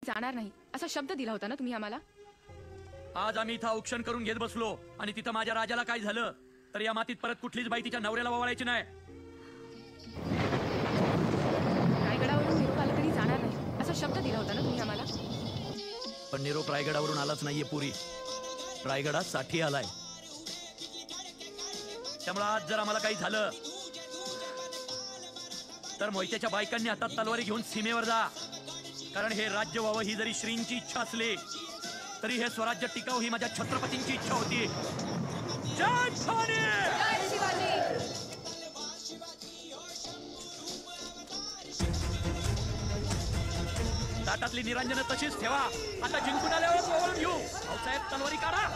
जाणार नाही असा शब्द दिला होता ना तुम्ही आम्हाला. आज आम्ही इथं औक्षण करून घेत बसलो आणि तिथं माझ्या राजाला काय झालं तर या मातीत परत कुठलीच बाई तिच्या नवऱ्याला ववाळायची नाही. रायगडावरून निरोप आला तरी जाणार नाही असा शब्द दिला होता ना तुम्ही आम्हाला. पण निरोप रायगडावरून आलाच नाहीये पुरी, रायगडात साठी आलाय. त्यामुळे आज जर आम्हाला काही झालं तर मोहित्याच्या बायकांनी हातात तलवारी घेऊन सीमेवर जा. कारण हे राज्य व्हावं ही जरी श्रींची इच्छा असली तरी हे स्वराज्य टिकावं ही माझ्या छत्रपतींची इच्छा होती. जय भवानी! जय शिवाजी! ताटातली निरांजन तशीच ठेवा. आता जिंकून आल्यावर ओवाळून घेऊ. भाऊसाहेब तलवारी काढा.